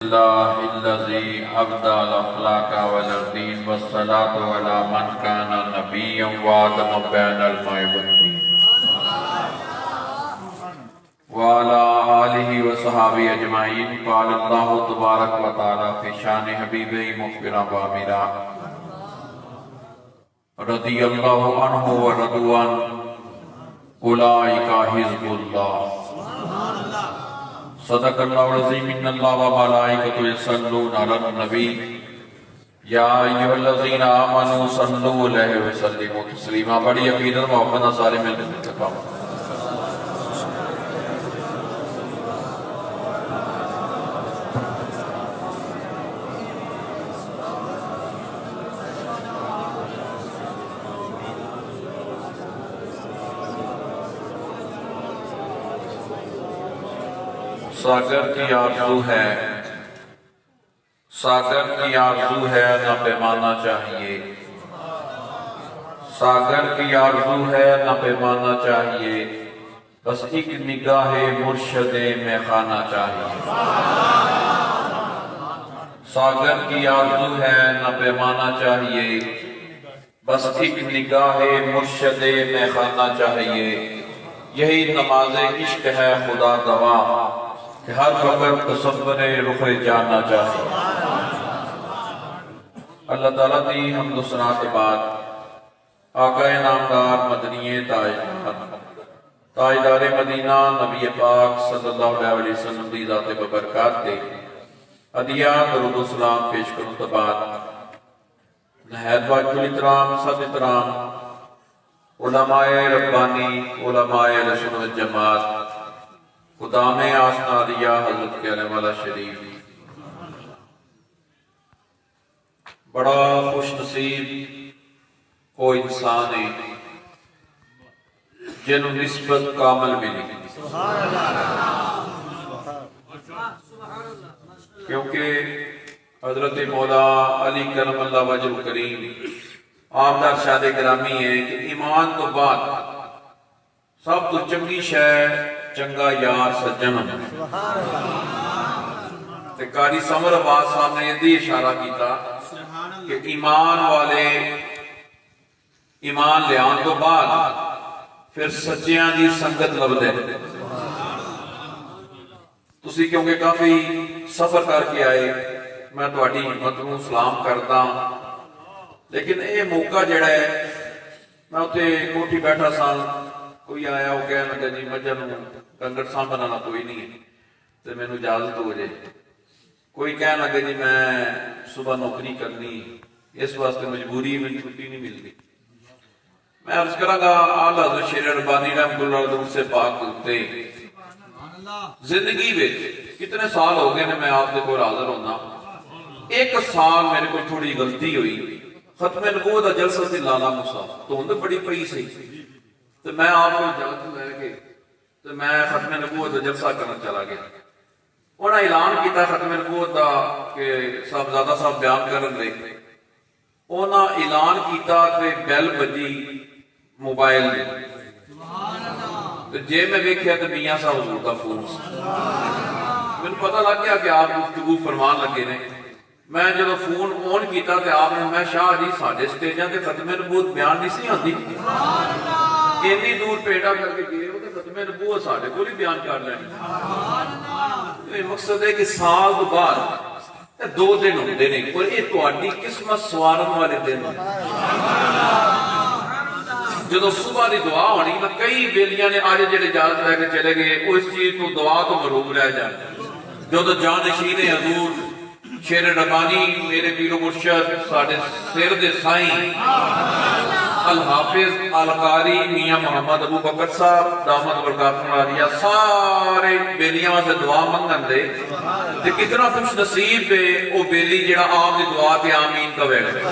الله الذي أبدى الأخلاق والدين والصلاة على من كان نبيا وآدم بين الماء والطين وعلى آله وصحابه أجمعين. قال الله تبارك وتعالى في شان حبيبه مخبرا وآمرا رضي الله عنه ورضوا عنه أولئك حزب الله. صدق اللہ العظیم. ان اللہ و ملائکتہ یصلون علی النبی یا ایھا الذین آمنوا صلوا علیہ وسلموا تسلیما. بڑی عقیدت محبت سارے مل کے کہو. ساگر کی آرزو ہے، ساگر کی آرزو ہے نہ پیمانہ چاہیے، ساگر کی آرزو ہے نہ پیمانہ چاہیے، بس ایک نگاہ مرشد میں خانہ چاہیے. ساگر کی آرزو ہے نہ پیمانہ چاہیے، بس ایک نگاہ مرشد میں خانہ چاہیے. یہی نماز عشق ہے خدا گواہ کہ ہر وقت تصور رخ جاننا چاہیے. اللہ تعالیٰ دی حمد و ثنا کے بعد آقا نامدار مدنی تاجدار مدینہ نبی پاک صلی اللہ علیہ وسلم دی ذات ببرکات دے عدیہ درود و سلام پیش کروں تو بعد نہایت واجب الاحترام صد احترام علماء ربانی علماء رسول والجماعت قدام آشنا علیہ حضرت کے علیہ والا شریف. بڑا خوش نصیب وہ انسان ہے جنہوں نسبت کامل ملی، کیونکہ حضرت مولا علی کرم اللہ وجہ کریم آپ دا ارشاد گرامی ہے کہ ایمان تو بعد سب تو چنگی شے چنگا یار سجن. قاری سمر عباس صاحب نے یہ اشارہ کیتا کہ ایمان والے ایمان لے آن تو بعد پھر سچیاں دی سنگت لب دے. تسی کیونکہ کافی سفر کر کے آئے، میں تو اڈی مطلب سلام کرتا ہوں، لیکن یہ موقع جڑا ہے میں اتے کوٹھی بیٹھا سا، کوئی آیا وہ کہنے لگا جی مجھے ڈنگر سامبھنا کوئی نہیں ہے تو میں نے اجازت ہو جائے. کوئی کہنے لگا جی میں صبح نوکری کرنی اس واسطے مجبوری میں چھٹی نہیں ملتی. میں عرض کرا گا اعلیٰ حضرت شیر ربانی رحمۃ اللہ علیہ سے پاک ہوتے زندگی میں کتنے سال ہو گئے نے میں آپ کے کو حاضر ہونا. ایک سال میرے کو تھوڑی غلطی ہوئی، ختم نبوت کا جلسہ سے لالا موسیٰ تو ان بڑی پئی سی تو میں آپ کو اجازت لے کے تو میں ختم نبوت کا جلسہ کرنا چلا گیا. انہوں نے اعلان کیتا ختم نبوت کا کہ صاحبزادہ صاحب بیان کرن لے. انہوں نے اعلان کیتا کہ بیل بجی موبائل میں تو جے میں دیکھیا تو میاں صاحب حضور کا فون میں پتہ لگ گیا کہ آپ گفتگو فرمان لگے نے. میں جب فون آن کیتا تو آپ نے میں شاہ جی ساڈے سٹیجاں تے ختم نبوت بیان نہیں سی آندی، اتنی دور پیٹا کر کے گئے ہو تو ختم نبوت ساڈے کو بھی بیان کر لینی. مقصد ہے کہ سال تو بعد 2 دن ہوندے نے اور یہ تہاڈی قسمت سوارن والے دن. جدو صبح دی دعا ہونی میں کئی بیلیاں نے آج جڑے اجازت لے کے چلے گئے وہ اس چیز کو دعا تو مروب رہ جائے. جدو جانشین حضور شیر ربانی میرے پیر و مرشد ساڑھے سیر دے سائیں الحافظ القاری میاں محمد ابو بکر صاحب دامت برکاتہ عالیہ سارے بیلیاں سے دعا منگن دے تے کتنا خوش نصیب ہے وہ بیلی جڑا آپ دی دعا تے آمین کا ویڑ ہے.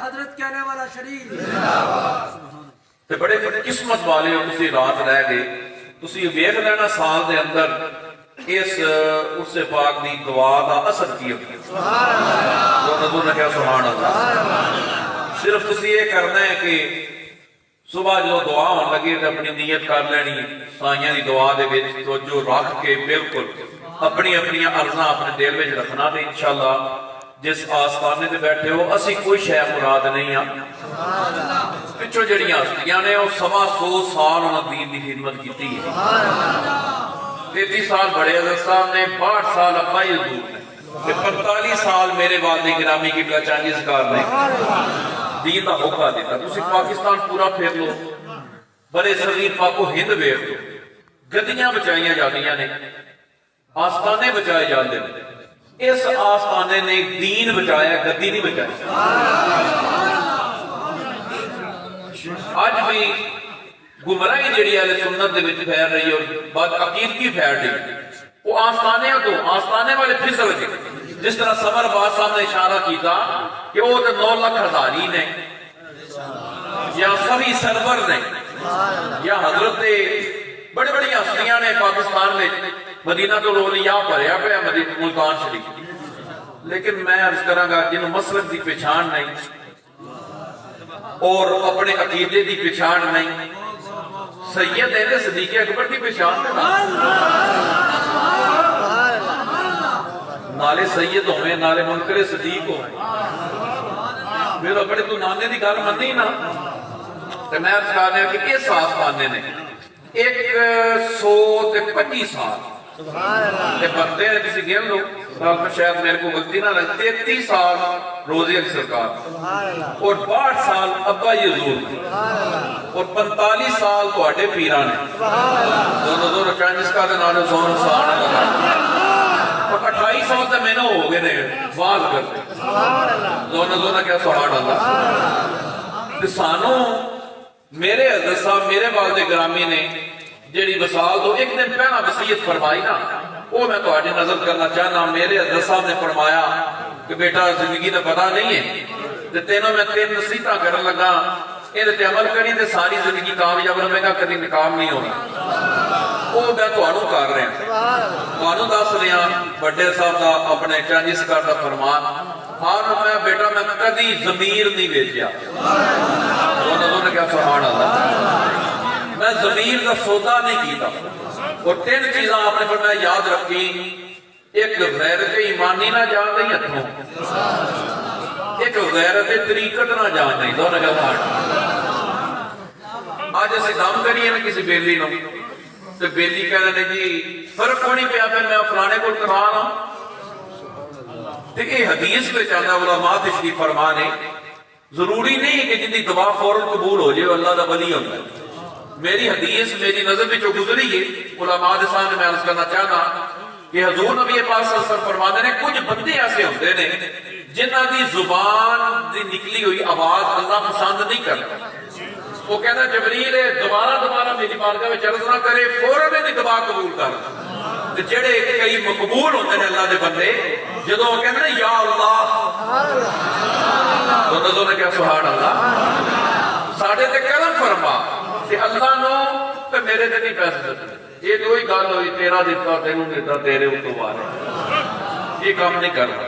حضرت کہنے والا شریف بڑے قسمت والے ہو تسی رات رہ گئے. تسی ویکھ لینا سال دے اندر اس اس پاک دی دعا دا اثر کی کیا سبحان اللہ. صرف تسی یہ کرنا ہے کہ صبح جو دعا ہون لگے تو اپنی نیت کر لینی سائیاں دی دعا دے وچ توجہ رکھ کے بالکل اپنی اپنی عرضاں اپنے دل وچ رکھنا تے انشاءاللہ جس آستانے تے بیٹھے ہو اسی کوئی شے مراد نہیں ہاں. پچھو جڑیاں ہستیاں نے وہ 125 سال انہاں دین دی خدمت کیتی ہے. 33 سال بڑے حضرت صاحب نے, 62 سال ابا حضور نے, 45 سال میرے والد گرامی کی پہچانی سکار نے دین دا موقع دیتا. تسی پاکستان پورا پھیر لو, بڑے صغیر پاک و ہند ویکھ لو, گدیاں بچائیاں جاندیاں نے, آستانے بچائے جاندے نے. اس آستانے نے دین بچایا, گدی نہیں بچائی. آج بھی گمراہی جڑی اہل سنت دے وچ پھیل رہی ہے اور بد عقیدگی پھیل رہی ہے, وہ آستانے والے پھسل گئے. جس طرح سمر باز صاحب نے اشارہ کیتا کہ وہ تو 9 لاکھ ہزاری نے یا سبھی سرور نے یا حضرت بڑی بڑی ہستیاں نے پاکستان میں مدینہ تو اولیاء بھریا پیا ملتان شریف. لیکن میں عرض کراں گا جنہوں مسلک دی پہچان نہیں اور اپنے عقیدے دی پہچان نہیں, سید اہل صدیق اکبر کی پہچان نالے سید ہوئے نالے منکر صدیق ہوئے, پھر اپنے تو نانے دی گل منی نا. تو میں عرض کر رہا کہ اس آستانے نے 125 سال بنتے ہیں, کسی گن لو سال میں شاید میرے کو غلطی نہ لگے, 33 سال روزی علی سرکار اور 62 سال ابا حضور اور 45 سال تواڈے پیراں نے دونوں چائنیز کا دے نال زون سان لگا اور 28 سال تے میں نہ ہو گئے نے واز کرتے دونوں کیا سبحان اللہ. تے سانو میرے حضرت صاحب میرے والد گرامی نے جیڑی وصال تو ایک دن پہلا وصیت فرمائی نا, وہ میں تواڈی نظر کرنا چاہنا. میرے حضرت صاحب نے فرمایا کہ بیٹا زندگی دا پتہ نہیں ہے تے تینوں میں 3 نصیحتاں کرن لگا, اے تے عمل کری تے ساری زندگی کامیاب رہے گا, کبھی ناکام نہیں ہونا. وہ میں تانوں کر رہا تانوں دس رہا بڑے صاحب دا اپنے چانجی سرکار دا فرمان. ہاں میں بیٹا میں کبھی ضمیر نہیں بیچیا. انہوں نے کیا سبحان اللہ, میں ضمیر کا سودا نہیں کیتا. اور 3 چیزاں آپ نے فرمایا یاد رکھی, ایک غیرت ایمانی نہ جان دیں ہتھوں, ایک غیرت طریقت نہ جان دیں. دونوں کا آج اسی دم کریے نا کسی بیلی نو تو بیلی کہہ رہے جی فرق ہونی پیا پھر میں فلانے کو کرا نا. دیکھیں حدیث پہ چاہتا علماء تشریف فرمان ہے, ضروری نہیں کہ جن کی دعا فوراً قبول ہو جائے اللہ دا ولی ہوتا ہے. میری حدیث میری نظر میں جو گزری ہے علماء دے سامنے میں عرض کرنا چاہتا کہ حضور نبی پاک صلی اللہ علیہ وسلم فرماتے ہیں کچھ بندے ایسے ہوتے ہیں جنہ دی زبان دی نکلی ہوئی آواز اللہ پسند نہیں کرتا. وہ کہنا جبریل دوبارہ میری بارگاہ میں عرض نہ کرے, فوراً میری دعا قبول کر. جڑے کئی مقبول ہوتے ہیں اللہ دے بندے جدوں وہ کہتے ہیں یا اللہ تو نے کیا سبحان اللہ, ساڈے تے کرم فرما کہ اللہ نو تے میرے تے نہیں پیسے دیتے. یہ تو ہی گل ہوئی تیرا دیتا تینوں دیتا تیرے اتوں وارے, یہ کام نہیں کرنا.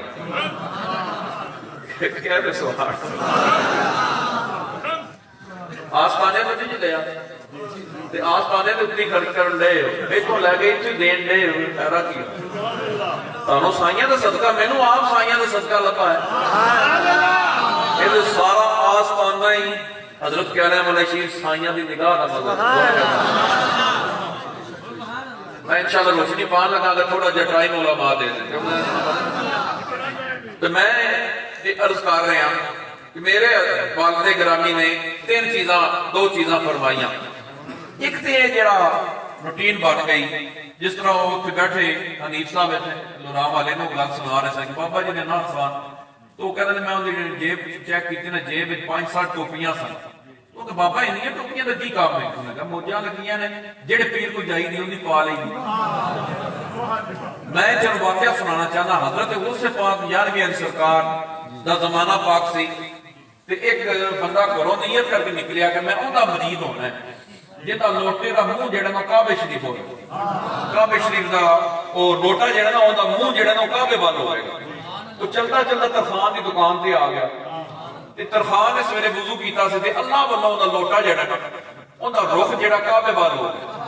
کہتے سبحان اللہ. آستانے میں جی لیا تے آستانے تے اتنی خرچ کرن دے ہو, ایتھوں لے کے اتنی دین دے ہو, خیرا کی تانوں سائیاں دا صدقہ, مینوں آپ سائیاں دا صدقہ لبا ہے. یہ سارا آستانہ ہی حضرت کہہ رہے ہیں مولا شریف سائیاں دی نگاہ دا مطلب. میں انشاءاللہ روشنی پان لگا اگر تھوڑا جا ٹائم علماء دے دیں. تو میں عرض کر رہے ہیں کہ میرے والد گرامی نے 2 چیزاں فرمائیاں. ایک تے جڑا روٹین بن گئی, جس طرح وہ اتنے بیٹھے حنیف صاحب لورام والے نے گل سنا رہے سن کہ بابا جی نے نہ سوان تو کہتے ہیں میں انہوں جیب چیک کی نا, جیب 5-7 ٹوپیاں سن. تو بابا انہیں ٹوپیاں کا کی کام ہے, موجاں لگیاں نے جڑے پیر کو جائی دی انہیں پا لئی. میں جب واقعہ سنانا چاہتا, حضرت غوث پاک 11ویں علی سرکار دا زمانہ پاک سی تے ایک بندہ گھروں نیت کر کے نکلیا کہ میں اوندا مرید ہونا ہے جہاں لوٹے کا منہ جہاں کعبہ شریف ہو, کعبہ شریف کا ਉਹ ਲੋਟਾ ਜਿਹੜਾ ਨਾ ਉਹਦਾ ਮੂੰਹ ਜਿਹੜਾ ਨਾ ਉਹ ਕਾਬੇ ਵੱਲ ਹੋਵੇਗਾ। ਉਹ ਚਲਦਾ ਚਲਦਾ ਤਰਖਾਨ ਦੀ ਦੁਕਾਨ ਤੇ ਆ ਗਿਆ ਤੇ ਤਰਖਾਨ ਨੇ ਸਵੇਰੇ ਵੁਜ਼ੂ ਕੀਤਾ ਸੀ ਤੇ ਅੱਲਾਹ ਵੱਲੋਂ ਉਹਦਾ ਲੋਟਾ ਜਿਹੜਾ ਨਾ ਉਹਦਾ ਰੁਖ ਜਿਹੜਾ ਕਾਬੇ ਵੱਲ ਹੋ ਗਿਆ।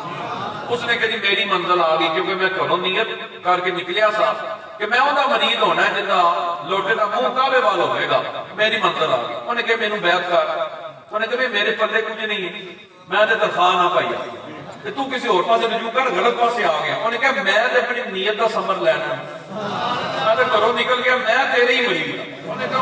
ਉਸਨੇ ਕਹੀ ਮੇਰੀ ਮੰਜ਼ਿਲ ਆ ਗਈ, ਕਿਉਂਕਿ ਮੈਂ ਘਰੋਂ ਨੀਅਤ ਕਰਕੇ ਨਿਕਲਿਆ ਸਾਂ ਕਿ ਮੈਂ ਉਹਦਾ ਮਰੀਦ ਹੋਣਾ ਜਿੰਦਾ ਲੋਟੇ ਦਾ ਮੂੰਹ ਕਾਬੇ ਵੱਲ ਹੋਵੇਗਾ, ਮੇਰੀ ਮੰਜ਼ਿਲ ਆ ਗਈ। ਉਹਨੇ ਕਿਹਾ ਮੈਨੂੰ ਬੈਠ ਕਰ। ਉਹਨੇ ਕਿਹਾ ਮੇਰੇ ਪੱਲੇ ਕੁਝ ਨਹੀਂ, ਮੈਂ ਤੇ ਤਰਖਾਨ ਆ ਪਾਈਆ ਤੇ ਤੂੰ ਕਿਸੇ ਹੋਰ ਪਾਸੇ ਰਜੂ ਕਰ, ਗਲਤ ਪਾਸੇ ਆ ਗਿਆ। ਉਹਨੇ ਕਿਹਾ ਮੈਂ ਤੇ ਆਪਣੀ ਨੀਅਤ ਦਾ ਸਮਰ ਲੈਣਾ, ਮੈਂ ਤੇ ਘਰੋਂ ਨਿਕਲ ਗਿਆ, ਮੈਂ ਤੇਰੇ ਹੀ ਮਰੀਦ ਹਾਂ। ਉਹਨੇ ਕਿਹਾ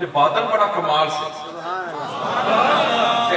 ਤੇ ਬਾਦਲ ਬੜਾ ਕਮਾਲ ਸੀ ਤੇ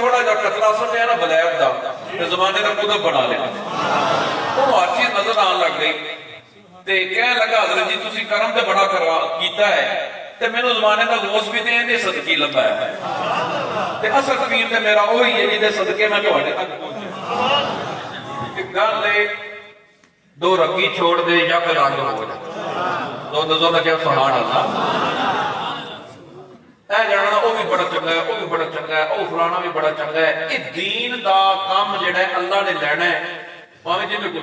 ਥੋੜਾ ਜਿਹਾ ਕਤਰਾ ਸੁੱਟਿਆ ਨਾ ਬਲੈਤ ਦਾ ਤੇ ਜ਼ਮਾਨੇ ਦਾ ਕੁਦਬ ਬਣਾ ਲਿਆ। ਉਹਨੂੰ ਹਰ ਚੀਜ਼ ਨਜ਼ਰ ਆਉਣ ਲੱਗ ਗਈ ਤੇ ਕਹਿਣ ਲੱਗਾ ਹਜ਼ਰਤ ਜੀ ਤੁਸੀਂ ਕਰਮ ਤੇ ਬੜਾ ਕੀਤਾ ਹੈ ਤੇ ਮੈਨੂੰ ਜ਼ਮਾਨੇ ਦਾ ਗੌਸ ਵੀ ਤੇ ਇਹਦੇ ਸਦਕੇ ਲੱਭਾ ਹੈ ਤੇ ਅਸਲ ਤਕਦੀਰ ਤੇ ਮੇਰਾ ਉਹੀ ਹੈ ਜਿਹਦੇ ਸਦਕੇ ਮੈਂ ਤੁਹਾਡੇ ਤੱਕ ਪਹੁੰਚਿਆ। ਇੱਕ ਗੱਲ ਹੈ ਦੋ ਰੰਗੀ ਛੋੜ ਦੇ ਜਾਂ ਫਿਰ ਰੰਗ ਹੋ ਜਾ ਦੋ ਨਜ਼ਰ ਨਾ ਕਿਹਾ ਸੁਭਾਨ ਅੱਲਾਹ। ਇਹ ਜਾਣਨਾ ਉਹ ਵੀ ਬੜਾ ਚੰਗਾ ਹੈ, ਉਹ ਵੀ ਬੜਾ ਚੰਗਾ ਹੈ, ਉਹ ਫਲਾਣਾ ਵੀ ਬੜਾ ਚੰਗਾ ਹੈ। ਇਹ ਦੀਨ ਦਾ ਕੰਮ ਜਿਹੜਾ ਹੈ ਅੱਲਾਹ ਨੇ ਲੈਣਾ ਹੈ ਭਾਵੇਂ ਜਿਵੇਂ ਕੋਈ।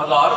1000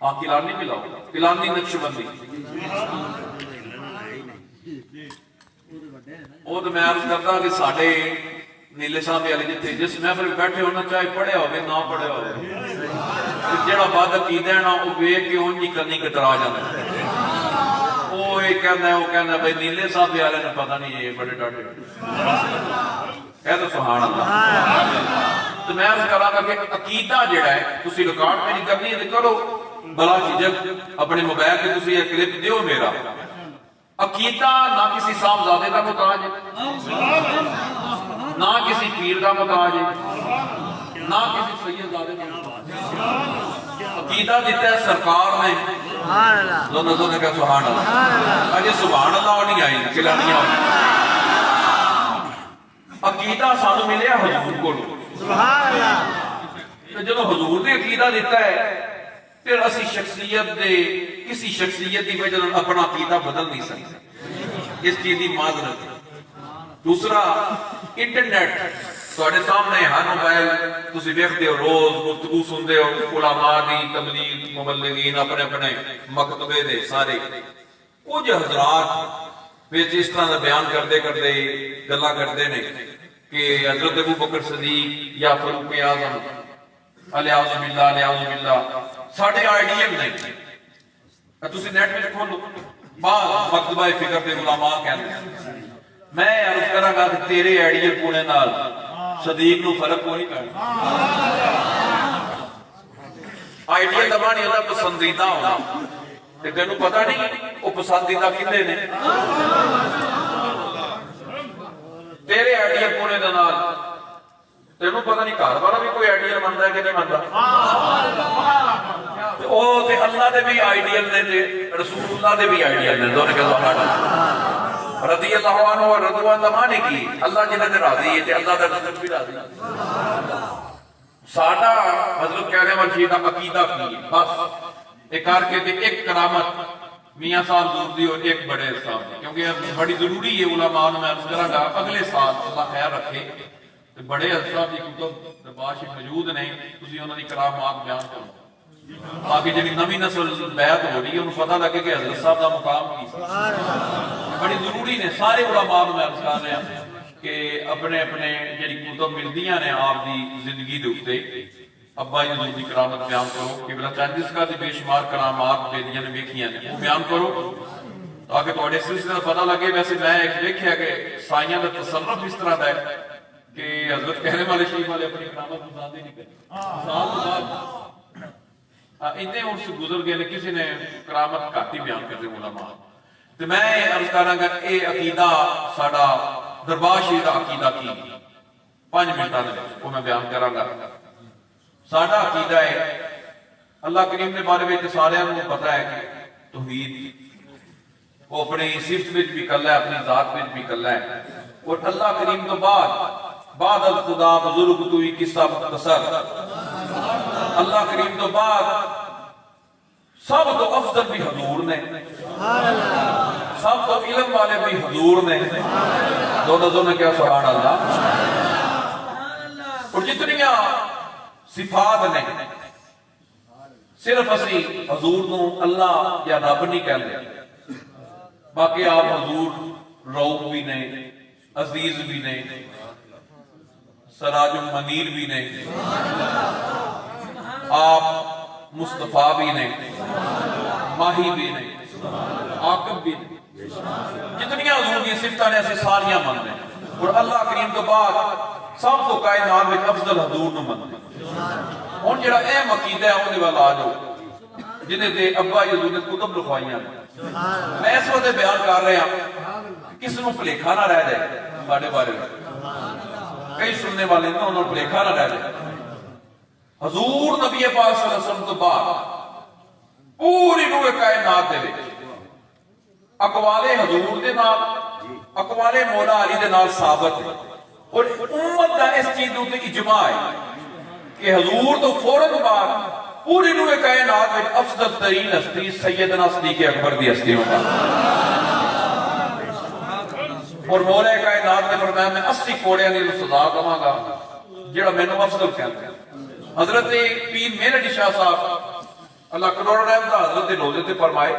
ہاں کلانی بھی لاؤ، کلانی نقشبندی وہ تو میں عرض کرتا کہ ساڈے نیلے صاحب والے جتھے جس محفل بیٹھے ہونا چاہے پڑھیا ہوئے نہ پڑھیا ہوئے، جڑا بد عقیدہ ہے نا وہ ویکھ کے اونج ہی کرنی کترا جاتا ہے، وہ یہ کہنا ہے وہ کہنا ہے بھائی نیلے صاحب والے نے پتہ نہیں یہ بڑے ڈاٹے کہہ تو سبحان اللہ۔ تو میں عرض کراں گا کہ عقیدہ جڑا ہے تسی ریکارڈ میری کرنی ہے کرو بلا جھجک اپنے موبائل پہ تسی یہ کلپ دیو میرا عقیدہ نہ کسی صاحبزادے کا محتاج ہے، نہ کسی پیر کا محتاج ہے، نہ کسی سیدزادے کا محتاج ہے، عقیدہ دیتا ہے سرکار نے، دونوں نے کہا سبحان اللہ، اجے سبحان اللہ نہیں آئی کلانیاں ہوئی، عقیدہ سانو ملیا حضور کو، جب حضور نے عقیدہ دیتا ہے پھر اسی شخصیت دے کسی شخصیت دی وجہ اپنا عقیدہ بدل نہیں سکتے، اس چیز دی معذرت۔ دوسرا انٹرنیٹ تواڈے سامنے ہر موبائل تسی دیکھتے ہو، روز گفتگو سنتے ہو، علماء دی تبلیغ مبلغین اپنے اپنے مکتبے دے سارے کچھ حضرات وچ اس طرح دا بیان کرتے کرتے گلا کرتے ہیں کہ حضرت ابو بکر صدیق یا فاروق اعظم الیاذ باللہ الیاذ باللہ ساڑھے آئیڈیل نہیں، تسی نیٹ میں کھولو بعض مکتبہ فکر دے علماء کہتے ہیں، میں عرض کراں گا کہ تیرے آئیڈیل پونے نال صدیق نو فرق کوئی نہیں کرنا۔ آئیڈیل دا معنی ہوتا پسندیدہ ہونا، تے تینوں پتہ نہیں وہ پسندیدہ کنے نے، تیرے آئیڈیل پونے دا نال تینوں پتہ نہیں گھر والا بھی کوئی آئیڈیل منتا ہے کہ نہیں منتا، او تے اللہ دے بھی آئیڈیل نے تے رسول اللہ دے بھی آئیڈیل نے، دونوں کے ساتھ رضی اللہ عنہ اور رضوان دا معنی کی اللہ جنہ تے راضی ہے تے اللہ دا رضا بھی راضی ہے۔ ساڈا حضرت کہنے والی چیز دا عقیدہ کی بس ایک کر کے تے ایک کرامت میاں صاحب زوردی اور ایک بڑے صاحب دی، کیونکہ بڑی ضروری ہے علماء میں عرض کراں گا اگلے سال اللہ خیر رکھے تے بڑے صاحب دی کتب دربار موجود نہیں، تسی انہاں دی کرامات بیان کرو باقی جنہی نوی نسل بیعت ہو رہی ہے انہوں پتہ لگے کہ حضرت صاحب دا مقام کی بڑی ضروری نے، سارے علماء میں عرض کر رہے ہیں کہ اپنے اپنے جنہی کتب ملدیاں نے آپ دی زندگی دے اتے ابا حضور دی کرامت بیان کرو کہ بلا چاندس کا دی بے شمار کرامات بیدیاں نے ویکھیاں نے وہ بیان کرو تاکہ تواڈے سلسلے پتہ لگے۔ ویسے میں ایک دیکھیا کہ سائیاں دا تصرف اس طرح دا ہے کہ حضرت کہنے والے شریف والے اپنی کرامت مزاندے نہیں کرتے، سال بعد اتنے عرص گزر گئے کسی نے کرامت گھاٹی بیان کرتے علماء، تو میں عرض کراں گا اے عقیدہ ساڈا دربار شریف دا عقیدہ کی 5 منٹاں دے وہ میں بیان کراں گا۔ ساڈا عقیدہ ہے اللہ کریم دے بارے وچ سارے نوں پتہ ہے کہ توحید وہ اپنی صفت وچ بھی کلا ہے اپنی ذات وچ بھی کلا ہے، اور اللہ کریم تو بعد الخدا بزرگ تو ہی قصہ مختصر، اللہ کریم تو بعد سب تو افضل بھی حضور نے، سب تو علم والے بھی حضور نے، دونوں نے کیا سبحان اللہ، اور جتنیاں صفات نے صرف اسی حضور نو اللہ یا رب نہیں کہتے، باقی آپ حضور رؤوف بھی نے، عزیز بھی نے، سراج منیر بھی نے، آپ مصطفیٰ بھی نے، ماہی بھی نے، عاقب بھی نے، جتنی حضور کی صفتیں نے ایسے ساریاں من ہیں، اور اللہ کریم تو بعد سب تو کائنات میں افضل حضور نو من ہیں۔ ہن جڑا اہم عقیدہ ہے اونہے والا آ جاؤ جنہیں دے ابا حضور نے کتب لکھوائیاں، میں اس وقت بیان کر رہا ہوں کس نو بھلیکھا نہ رہ جائے ساڈے بارے میں، کئی سننے والے نے انہوں نے بھلیکھا نہ رہ جائے۔ حضور نبی پاک صلی اللہ علیہ وسلم تو بعد پوری روح کائنات دے وچ اقوال حضور دے نال اقوال مولا علی دے نال ثابت ہے، اور امت دا اس چیز تے اجماع ہے کہ حضور تو فوراً بعد پوری روح کائنات میں افضل ترین ہستی سیدنا صدیق اکبر دی ہستی ہوگا، اور مولا کائنات نے فرمایا میں 80 کوڑیاں دی سزا دواں گا جڑا مینوں افضل کہندا ہے۔ حضرت پیر میرے شاہ صاحب اللہ کروڑ رحمت حضرت روزے تے فرمائے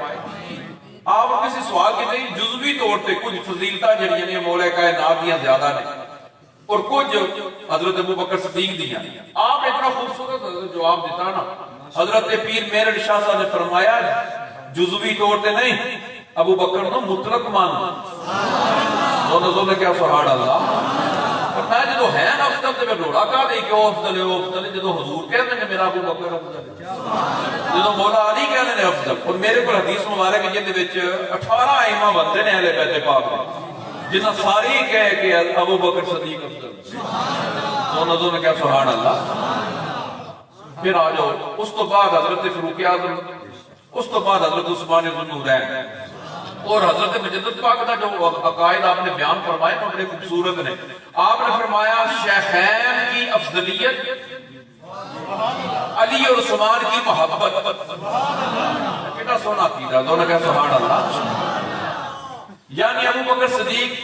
آپ کسی سوال کی نہیں جزوی طور تے کچھ فضیلتاں جڑیاں نے مولا کائنات دیاں زیادہ نے اور کچھ حضرت ابو بکر صدیق دیاں آپ اتنا خوبصورت جواب دیتا نا حضرت پیر میرڈ شاہ صاحب نے فرمایا جزوی طور تے نہیں ابو بکر نو مطلق مان دونوں نے کیا سبحان اللہ میں جدو ہے نا افضل تے میں روڑا کہا نہیں کہ وہ افضل ہے وہ افضل ہے جدو حضور کہتے ہیں میرا ابو بکر افضل ہے جدو مولا علی کہتے ہیں افضل اور میرے کو حدیث مبارک ہے جن وچ 18 ائمہ بنتے ہیں اہل بیت پاک میں جنہاں ساری کہے کہ ابو بکر صدیق افضل دونوں نے کیا سبحان اللہ پھر آ جاؤ اس تو بعد حضرت فاروق اعظم اس تو بعد حضرت عثمان ذو النورین اور حضرت مجدد پاک کا جو عقائد آپ نے بیان فرمائے وہ بڑے خوبصورت نے آپ نے فرمایا شیخین کی افضلیت علی اور عثمان کی محبت کتنا سونا عقیدہ دونوں کا سبحان اللہ یعنی ابو بکر صدیق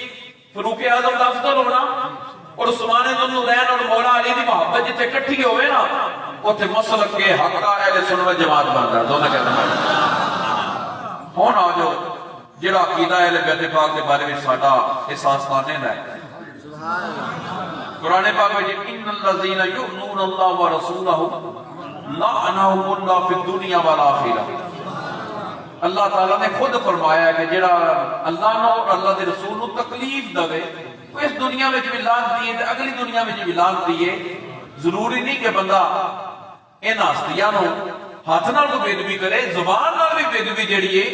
فاروق اعظم کا افضل ہونا اور عثمان ذو النورین اور مولا علی کی محبت جتنے اکٹھی ہوئے نا اوتھے مسلک کے حق اہل سنت جماعت بنتا ہے دونوں کہتے ہیں ہن آ جاؤ جڑا عقیدہ اہل بیت پاک کے بارے میں ساڈا احساس کرنے ہے قرآن پاک میں ان الذين يؤمنون الله ورسوله لعنهم الله في الدنيا والآخرة اللہ تعالیٰ نے خود فرمایا کہ جڑا اللہ نو اور اللہ دے رسول نو تکلیف دے وہ اس دنیا میں بھی لعنت دیے تے اگلی دنیا میں بھی لعنت دیے ضروری نہیں کہ بندہ ان ہستیاں نو ہاتھ نال کو بے ادبی کرے زبان نال بھی بے ادبی جڑی ہے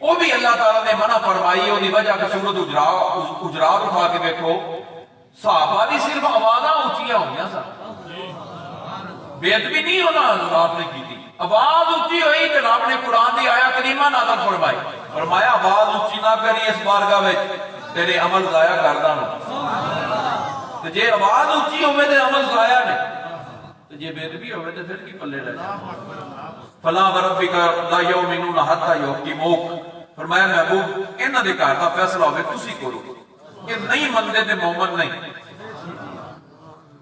وہ بھی اللہ تعالیٰ نے منع فرمائی ہے وجہ کہ سورۃ حجرات اٹھا کے دیکھو صحابہ بھی صرف آوازاں اونچیاں ہوئیاں سن بے ادبی نہیں ہونا آپ نے کی تھی آواز اونچی ہوئی کہ آپ نے قرآن دی آیا کریمہ نازل فرمائی فرمایا آواز اونچی نہ کری اس بارگاہ میں تیرے عمل ضائع کردہ نہ تو جے آواز اونچی ہوئے تے عمل ضائع نہیں تو جے بے ادبی ہوئے تے پھر کی پلے رہے فلا وربک لا یؤمنون حتی یحکموک فرمایا محبوب انہاں دے گھر دا فیصلہ ہوے تسی کرو کہ نہیں مندے تے مومن نہیں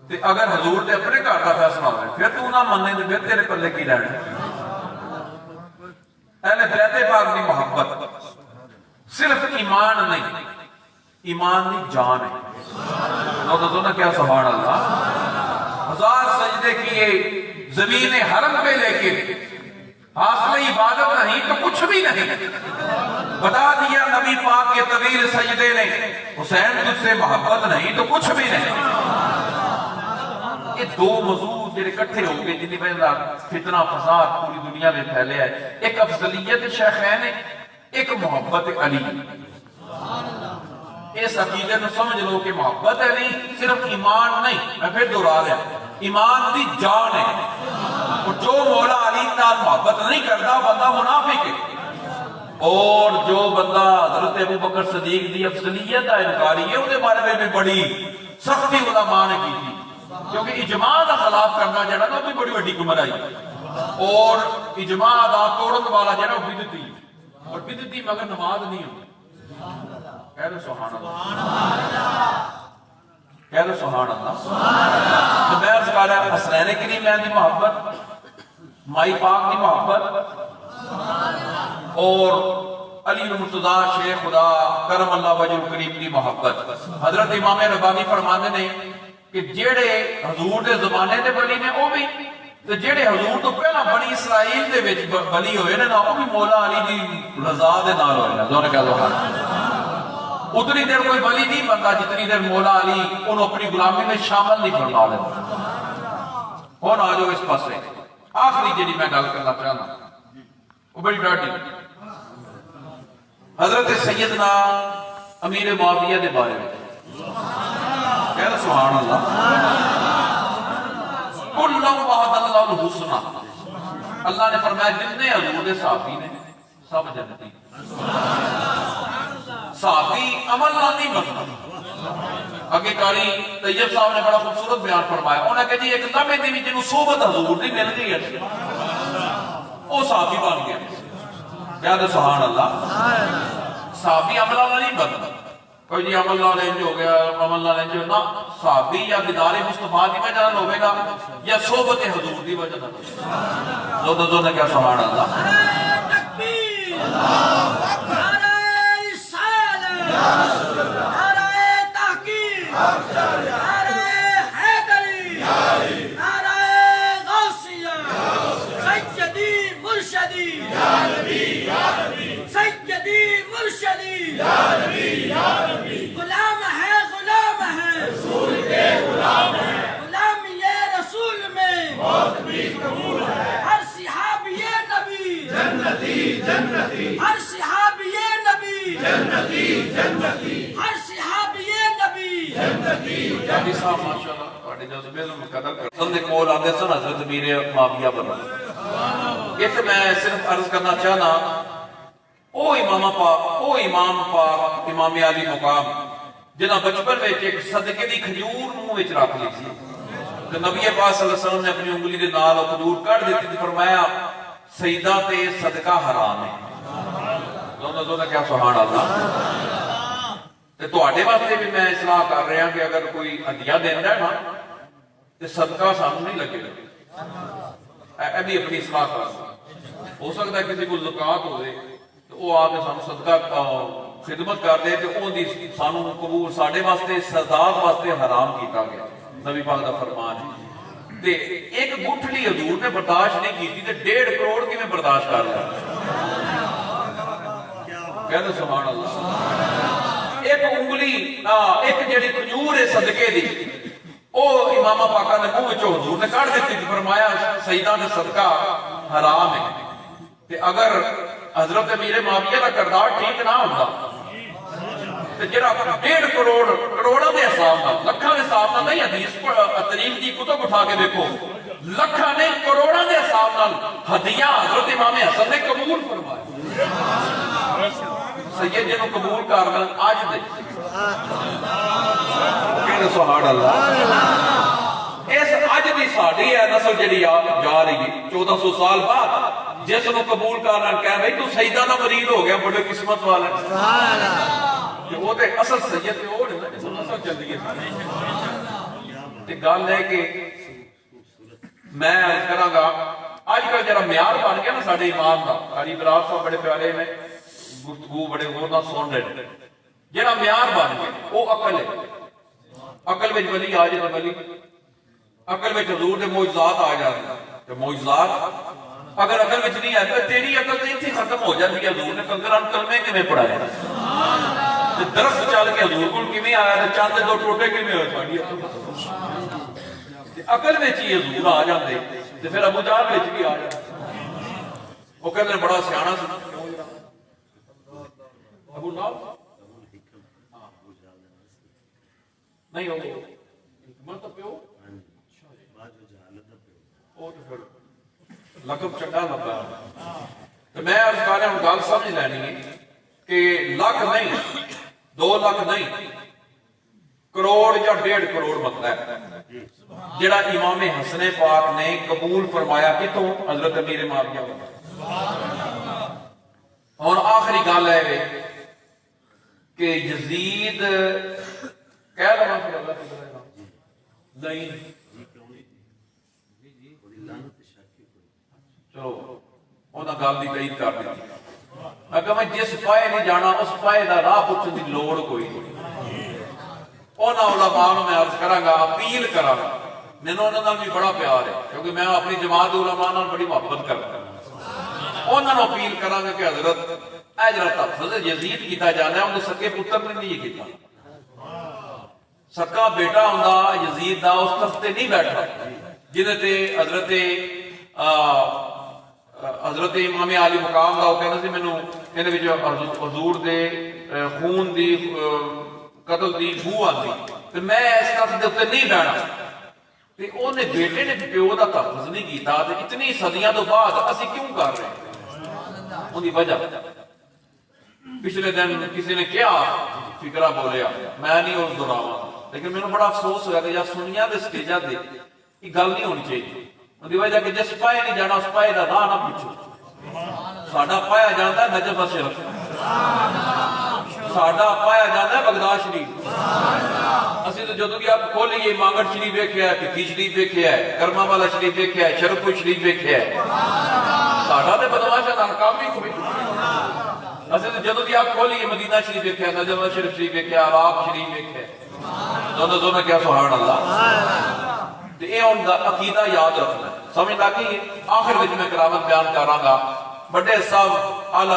تے اگر حضور تے اپنے گھر دا فیصلہ ہوے پھر تو نہ مننے تے پھر تیرے پلے کی رہنا اہل بیت پاک دی محبت صرف ایمان نہیں ایمان دی جان ہے تو نہ کیا سبحان اللہ 1000 سجدے کیے زمین حرم پہ لے کے حاصل عبادت نہیں تو کچھ بھی نہیں بتا دیا نبی پاک کے طویل سجدے نے حسین تجھ سے محبت نہیں تو کچھ بھی نہیں یہ دو موضوع جڑے اکٹھے ہو گئے جن وجہ فتنہ فساد پوری دنیا میں پھیلے ہے ایک افضلیت شیخین ہے ایک محبت علی اس عقیدے میں سمجھ لو کہ محبت علی صرف ایمان نہیں میں پھر دوہرا رہا ایمان دی جان ہے اور جو مولا علی نال محبت نہیں کرتا بندہ منافق ہے اور جو بندہ حضرت ابو بکر صدیق دی افضلیت کا انکاری ہے انہیں بارے میں بھی بڑی سختی علماء نے کی تھی کیونکہ اجماع کا خلاف کرنا جڑا نا بھی بڑی بڑی گمراہی اور اجماع دا توڑن والا جڑا وہ بدعتی اور بدعتی مگر نماز نہیں ہوتی کہہ دو سبحان اللہ کہہ دو سبحان اللہ تو میں عرض کر رہا حسنین کریمین دی محبت مائی پاک دی محبت اور علی المرتضیٰ شیخ خدا کرم اللہ وجہ کریم دی محبت حضرت امام ربانی فرمانے نے کہ جیڑے حضور دے زمانے دے ولی نے وہ بھی تو جیڑے حضور تو پہلا بنی اسرائیل دے وچ ولی ہوئے نے وہ بھی مولا علی دی رضا دے نال ہوئے نے دونوں کہہ دو اتنی دیر کوئی ولی نہیں بنتا جتنی دیر مولا علی انہوں اپنی غلامی میں شامل نہیں فرما لیتا کون آ جاؤ اس پاس سے آخری جیڑی میں گل کرنا چاہنا وہ بڑی ڈاٹی حضرت سیدنا امیر معاویہ دے بارے میں کہہ رہا سبحان اللہ کل وعد اللہ الحسنہ اللہ نے فرمایا جتنے حضور دے صحابی نے سب جنتی صحابی عمل نہ نہیں بنتا اگے کاری طیب صاحب نے بڑا خوبصورت بیان فرمایا انہوں نے کہا جی ایک لمحے دی وچ جنوں صحبت حضور دی مل گئی ہے وہ صحابی بن گیا کہہ دو سبحان اللہ صحابی عمل نہ نہیں بنتا کوئی جی عمل نہ لینج ہو گیا عمل نہ لینج ہو نا صحابی یا دیدار مصطفیٰ کی وجہ نال ہوے گا یا صحبت حضور کی وجہ نال؟ دو نے کیا سبحان اللہ. تکبیر، نعرہ رسالت، نعرہ تحقیق، نعرہ حیدری، نعرہ غوثیہ، سیدی مرشدی، سیدی مرشدی، غلام ہے غلام ہے غلام یہ رسول میں ہر صحابی نبی ہر صحابی نبی ہر صحابی نبی. جابی صاحب ماشاءاللہ تواڈے جذبے نوں قدر کرن دے کول آندے سن حضرت میر معاویہ بن. یہ میں صرف عرض کرنا چاہنا او امام پاک امام علی مقام جنہاں بچپن وچ ایک صدقے دی کھجور منہ وچ رکھ لی سی تے نبی پاک صلی اللہ علیہ وسلم نے اپنی انگلی دے نال او کھجور کڈ دتی تے فرمایا سیدہ تے صدقہ حرام ہے. دونوں کیا سبحان اللہ. تے تواڈے واسطے بھی میں اصلاح کر رہا کہ اگر کوئی ہدیہ دیندا ہے نا تے صدقہ سانوں نہیں لگے گا. اے بھی اپنی اصلاح کر ہو سکتا ہے کسی کو زکات ہوے تے او آ کے سانوں صدقہ خدمت کر دے تے اون دی سانوں قبول ساڈے واسطے سزاد واسطے حرام کیتا گیا. نبی پاک دا فرمان ہے تے ایک گٹھلی حضور نے برداشت نہیں کیتی تے 1.5 کروڑ کیویں برداشت کر لیا؟ کہہ دو سبحان اللہ. ایک انگلی ایک جڑی کھجور ہے صدقے دی او امام پاکاں نے منہ وچوں حضور نے کڈ دتی تے فرمایا سیداں دا صدقہ حرام ہے. تے اگر حضرت امیر معاویہ دا کردار ٹھیک نہ ہوندا تے جڑا 1.5 کروڑاں دے حساب نال لکھاں دے حساب نال نہیں حدیث تاریخ دی کتب اٹھا کے دیکھو لکھاں نہیں کروڑاں دے حساب نال ہدیہ حضرت امام حسن نے قبول فرمایا. سید جنوں قبول کرنا اج دے کہ سبحان اللہ. اس اج دی ساڈی ہے نسل جڑی جا رہی ہے 1400 سال بعد جس نو قبول کرنا کہہ بھائی تو سیدہ دا مرید ہو گیا بڑے قسمت والا. سبحان اللہ. وہ تے اصل سید تے او نہیں اصل چلدی ہے. تے گل ہے کہ میں عرض کراں گا اج کل جڑا معیار بن گیا نا ساڈے ایمان دا علی براد صاحب بڑے پیارے نے گفتگو بڑے غور نال سن رہے جڑا معیار بن گیا وہ عقل ہے. عقل وچ ولی آ جائے ولی عقل وچ حضور دے معجزات آ جاندے تے معجزات اگر عقل وچ نہیں آئے تو تیری عقل تے ایتھے ختم ہو جاندی ہے. حضور نے کنگراں کلمے کیویں پڑھائے تے درخت چل کے حضور کول کیویں آیا تے چاند دے 2 ٹوٹے کیویں ہوئے ساڈی عقل وچ ہی حضور آ جاندے تے پھر ابو جہل وچ بھی آ جاندے. وہ کہندے بڑا سیاںا سی ابو نال نہیں ہو حکمت پیو لقب چنگا لگا. میں عرض کر رہا ہوں گل سمجھ لینی ہے کہ لاکھ نہیں 2 لاکھ نہیں کروڑ یا 1.5 کروڑ بنتا ہے جڑا امام حسن پاک نے قبول فرمایا کتوں حضرت امیر معاویہ. اور آخری گل ہے کہ یزید کہہ رہا کہ اللہ نہیں چلو انہاں گل دی تائید کر دی. میں کہ میں جس پائے نہیں جانا اس پائے دا راہ پوچھن دی لوڑ کوئی نہیں. انہاں علماء نوں میں عرض کراں گا اپیل کراں گا مینوں انہاں نال بھی بڑا پیار ہے کیونکہ میں اپنی جماعت علماء نال بڑی محبت کردا ہوں. انہاں نوں اپیل کراں گا کہ حضرت اے جڑا تحفظ یزید کیتا جانا ہے انہاں سکے پتر نے نہیں کیتا. سکا بیٹا ہوندا یزید دا اس تخت تے نہیں بیٹھا جنہیں تے حضرت امام علی مقام دا کہنا سی مینوں کہندے وچ حضور دے خون دی قتل دی بو آندی تے میں اس تخت دے اوپر نہیں بیٹھا تے اونے بیٹے نے پیو دا تحفظ نہیں کیتا تے اتنی صدیاں تو بعد اسی کیوں کر رہے ہیں. ان دی وجہ پچھلے دن کسی نے کیا فکرہ بولیا میں نہیں اس دہراواں لیکن میرے بڑا افسوس ہوا کہ جب سنیا دے سٹیجاں تے یہ گل نہیں ہونی چاہیے. ان دی وجہ کہ جس پائے نہیں جانا اس پائے دا راہ نہ پوچھو. ساڈا پایا جاندا ہے نجف صرف ਸਾਡਾ ਪਾਇਆ ਜਾਂਦਾ ਹੈ ਬਗਦਾਦ ਸ਼ਰੀਫ। ਅਸੀਂ ਤਾਂ ਜਦੋਂ ਵੀ ਆਪ ਖੋਲੀਏ ਮਾਂਗੜ ਸ਼ਰੀਫ ਵੇਖਿਆ ਹੈ, ਭਿੱਖੀ ਸ਼ਰੀਫ ਵੇਖਿਆ ਹੈ, ਕਰਮਾ ਵਾਲਾ ਸ਼ਰੀਫ ਵੇਖਿਆ ਹੈ, ਸ਼ਰਫਪੁਰ ਸ਼ਰੀਫ ਵੇਖਿਆ ਹੈ। ਸਾਡਾ ਤੇ ਬਦਮਾਸ਼ਾਂ ਨਾਲ ਕੰਮ ਹੀ ਕੋਈ। ਅਸੀਂ ਤਾਂ ਜਦੋਂ ਵੀ ਆਪ ਖੋਲੀਏ ਮਦੀਨਾ ਸ਼ਰੀਫ ਵੇਖਿਆ, ਨਜਮ ਸ਼ਰੀਫ ਵੇਖਿਆ, ਆਰਾਬ ਸ਼ਰੀਫ ਵੇਖਿਆ। ਦੋਨੋਂ ਕਿਆ ਸੁਭਾਨ ਅੱਲਾਹ। ਤੇ ਇਹ ਹੁਣ ਦਾ ਅਕੀਦਾ ਯਾਦ ਰੱਖਣਾ, ਸਮਝ ਲੱਗੀ। ਆਖਿਰ ਵਿੱਚ ਮੈਂ ਕਰਾਮਤ ਬਿਆਨ ਕਰਾਂਗਾ। ਵੱਡੇ ਸਾਹਿਬ ਆਲਾ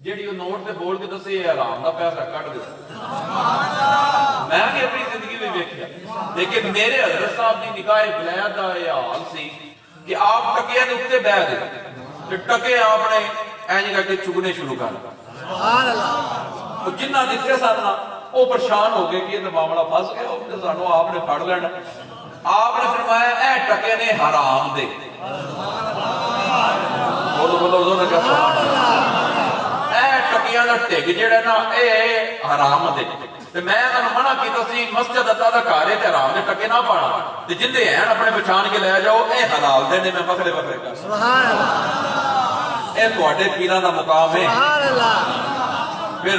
ਜਿਹੜੀ ਉਹ ਨੋਟ ਤੇ ਬੋਲ ਕੇ ਦੱਸੇ ਇਹ ਆਰਾਮ ਦਾ ਪੈਸਾ ਕੱਢ ਦੇ। ਮੈਂ ਵੀ ਆਪਣੀ ਜ਼ਿੰਦਗੀ ਵਿੱਚ ਵੇਖਿਆ, ਲੇਕਿਨ ਮੇਰੇ ਹਜ਼ਰਤ ਸਾਹਿਬ ਦੀ ਨਿਗਾਹ ਬਲੈਦ ਦਾ ਇਹ ਹਾਲ ਸੀ ਕਿ ਆਪ ਟਕਿਆਂ ਦੇ ਉੱਤੇ ਬਹਿ ਗਏ ਤੇ ਟਕੇ ਆਪਨੇ ਇੰਜ ਕਰਕੇ ਚੁਗਣੇ ਸ਼ੁਰੂ ਕਰ ਦਿੱਤੇ। ਸੁਭਾਨ ਅੱਲਾਹ। ਉਹ ਜਿੰਨਾ ਦਿੱਤੇ ਸਨ ਨਾ ਉਹ ਪਰੇਸ਼ਾਨ ਹੋ ਗਏ ਕਿ ਇਹ ਮਾਮਲਾ ਫਸ ਗਿਆ, ਉਹ ਸਾਨੂੰ ਆਪ ਨੇ ਫੜ ਲੈਣਾ। ਆਪ ਨੇ ਫਰਮਾਇਆ ਇਹ ਟਕੇ ਨੇ ਹਰਾਮ ਦੇ। ਬੋਲੋ ਦੋਨੋਂ ਕਿਆ ਸੁਭਾਨ ਅੱਲਾਹ। ਟਕਿਆਂ ਦਾ ਢਿੱਗ ਜਿਹੜਾ ਨਾ ਇਹ ਹਰਾਮ ਦੇ। ਤੇ ਮੈਂ ਤੁਹਾਨੂੰ ਮਨਾ ਕੀਤਾ ਸੀ ਮਸਜਿਦ ਅੱਲਾ ਦਾ ਘਰ ਹੈ ਤੇ ਹਰਾਮ ਦੇ ਟਕੇ ਨਾ ਪਾਣਾ, ਤੇ ਜਿੰਦੇ ਹਨ ਆਪਣੇ ਪਛਾਣ ਕੇ ਲੈ ਜਾਓ, ਇਹ ਹਲਾਲ ਦੇ ਨੇ। ਮੈਂ ਵੱਖਰੇ ਵੱਖਰੇ ਕਰ ਸੁਭਾਨ ਅੱਲਾਹ। ਇਹ ਤੁਹਾਡੇ ਪੀਰਾਂ ਦਾ ਮੁਕਾਮ ਹੈ। ਸੁਭਾਨ ਅੱਲਾਹ। ਫਿਰ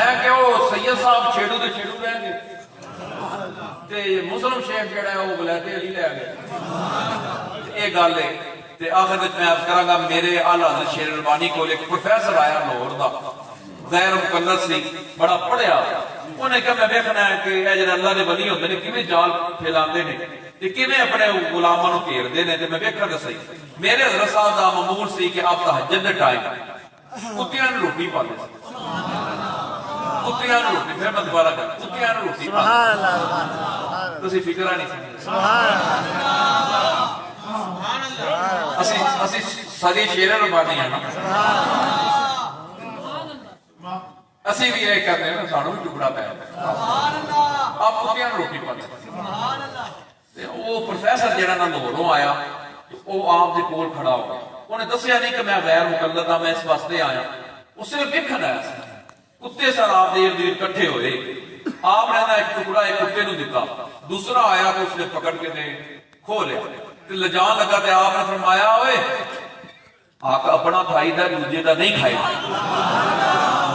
میں کہ وہ سید صاحب چھیڑو دے چھیڑو رہ گئے تے مسلم شیخ جڑا ہے وہ ولایت علی لے گئے. یہ گل ہے. تے آخر میں عرض کراں گا میرے اعلی حضرت شیر ربانی کو ایک پروفیسر آیا لاہور دا غیر مقلد سی بڑا پڑھیا. انہیں کہا میں دیکھنا ہے کہ اے جڑے اللہ دے ولی ہوندے نے کیویں جال پھیلاندے نے تے کیویں اپنے غلاماں نوں گھیردے نے. تے میں دیکھا تے صحیح میرے حضرت صاحب دا معمول سی کہ آپ تہجد دے ٹائم کتیاں نوں روٹی پاندے سی. کتیاں نوں روٹی پھر میں دوبارہ کر کتیاں نوں روٹی سبحان اللہ تسی فکر نہیں سمجھے. سبحان اللہ اسی ساری شیر ربانی ہے نا اسی بھی یہ کرنے نا سانوں بھی ٹکڑا پیا آپ کتیاں نوں روٹی پاندے. وہ پروفیسر جڑا نا لاہوروں آیا وہ آپ دے کول کھڑا ہو گیا. انہیں دسیا نہیں کہ میں غیر مقلد ہاں میں اس واسطے آیا. اس سے ویکھن آیا سی کتے سر آپ دے ارد گرد کٹھے ہوئے. آپ نے نا ایک ٹکڑا ایک کتے نوں دتا. دوسرا آیا تو اس نے پکڑ کے نے کھو لیا تے لجان لگا تے آپ نے فرمایا اوئے آقا اپنا کھائی دا دوجے دا نہیں کھائی.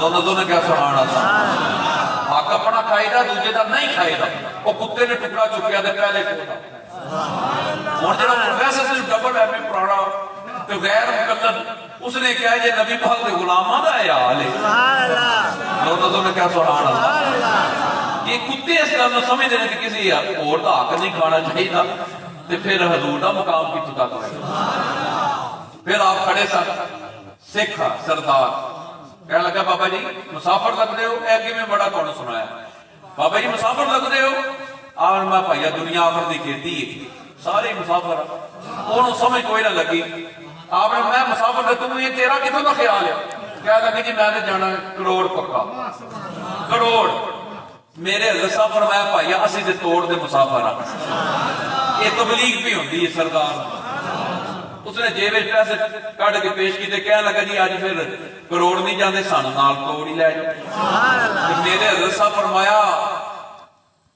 دونوں نے کیا سبحان اللہ. آقا اپنا کھائی دا دوجے دا نہیں کھائی دا. وہ کتے نے ٹکڑا چکیا تے پہلے کھوتا. اور جڑا پروفیسر سے ڈبل ایم اے پڑھا تو غیر مقلد اس نے کہا یہ نبی پاک دے غلاماں دا ہے حال ہے. سبحان اللہ دونوں نے کیا سبحان اللہ. یہ کتے اس گل نوں سمجھدے نے کہ کسی اور دا حق نہیں کھانا چاہیے تے پھر حضور دا مقام کتوں تک ہوئے. پھر آپ کھڑے سن سکھ سردار کہنے لگا بابا جی مسافر لگتے ہو. اے کہ میں بڑا کون سنایا بابا جی مسافر لگتے ہو. آن میں بھائیا دنیا آخر دی کھیتی ہے سارے مسافر انہوں سمجھ کوئی نہ لگی. آپ نے میں مسافر دے تم یہ تیرا کتوں کا خیال ہے. کہہ لگی جی میں نے جانا کروڑ پکا کروڑ. میرے حضرت صاحب فرمایا بھائیا اسی دے توڑ دے مسافر ہاں. یہ تبلیغ بھی ہوندی ہے سردار. اس نے جیب وچ پیسے کڈ کے پیش کیتے کہنے لگا جی اج پھر کروڑ نہیں جاندے سانوں نال توڑ ہی لے جاؤ. میرے حضرت صاحب فرمایا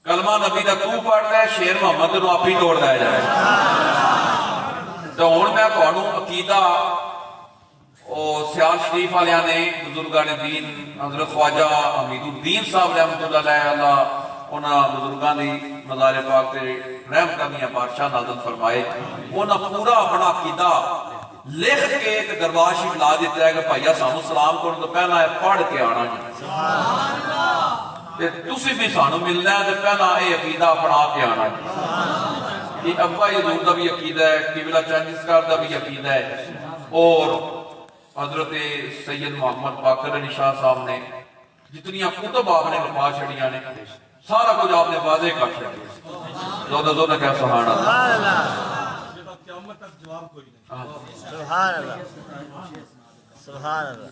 کلمہ نبی دا تو پڑھدا ہے شیر محمد نو آپ ہی توڑ لے جائے. تو ہن میں تانوں عقیدہ سیال شریف والیاں نے بزرگان دین حضرت خواجہ حمید الدین صاحب رحمۃ اللہ علیہ اللہ انہاں بزرگاں دی مزار پاک تے رحمتاں دیاں بادشاہ نازل فرمائے. انہاں پورا اپنا عقیدہ لکھ کے ایک دربار شریف لا دیتا ہے کہ بھائیا سانوں سلام کرن تو پہلا پڑھ کے آنا تے تسی بھی سانوں ملنا ہے تے پہلا اے عقیدہ اپنا کے آنا. یہ ابا حضور دا بھی عقیدہ ہے قبلہ چنگیزکار دا بھی عقیدہ ہے. اور حضرت سید محمد باقر علی شاہ صاحب نے جتنی کتب آپ نے لکھا چھڑیاں نے سارا کچھ آپ نے واضح کر چھڑیا. دو نے کہا سبحان اللہ. سبحان اللہ سبحان اللہ.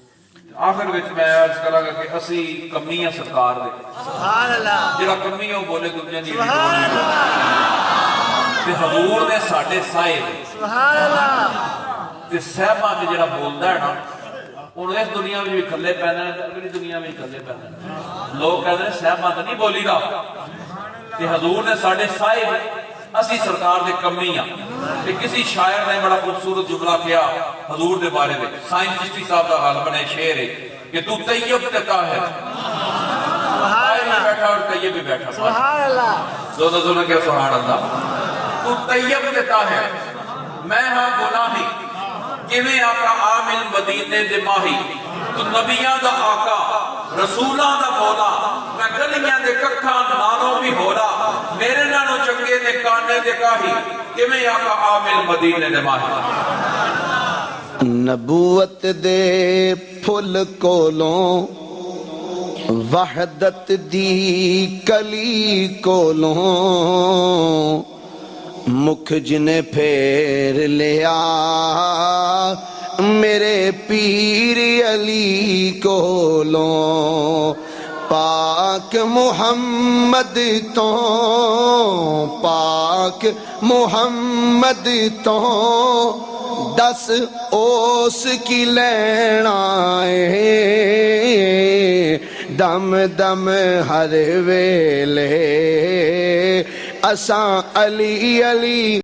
آخر وچ میں عرض کراں گا کہ اسی کمی ہیں سرکار دے. سبحان اللہ جڑا کمی ہو بولے دنیا دی تے حضور نے ساڈے سائے سبحان اللہ. تے صحابہ تے جڑا بولدا ہے نا ہن اس دنیا وچ بھی کھلے پینا ہے اگلی دنیا وچ کھلے پینا. لوگ کہندے نے صحابہ تے نہیں بولی دا تے حضور نے ساڈے سائے اسی سرکار دے کمی ہاں. تے کسی شاعر نے بڑا خوبصورت جملہ کیا حضور دے بارے میں. سائیں چشتی صاحب دا غالباً شعر ہے کہ تو طیب تے طاہر بیٹھا اور طیب بھی بیٹھا. سبحان اللہ. دو نے کہا سبحان اللہ. تو طیب تے طاہر میں ہاں گناہی کیویں آقا عامل مدینے دے ماہی. تو نبیاں دا آقا رسولاں دا مولا میں گلیاں دے ککھاں نالوں بھی ہولا. میرے نالوں چنگے دے کانے دے کاہی کیویں آقا عامل مدینے دے ماہی. نبوت دے پھل کولوں وحدت دی کلی کولوں مکھ جنے پھیر لیا میرے پیر علی کولوں. پاک محمد تو پاک محمد تو دس اوس کی لینا ہے دم دم ہر ویلے اساں علی علی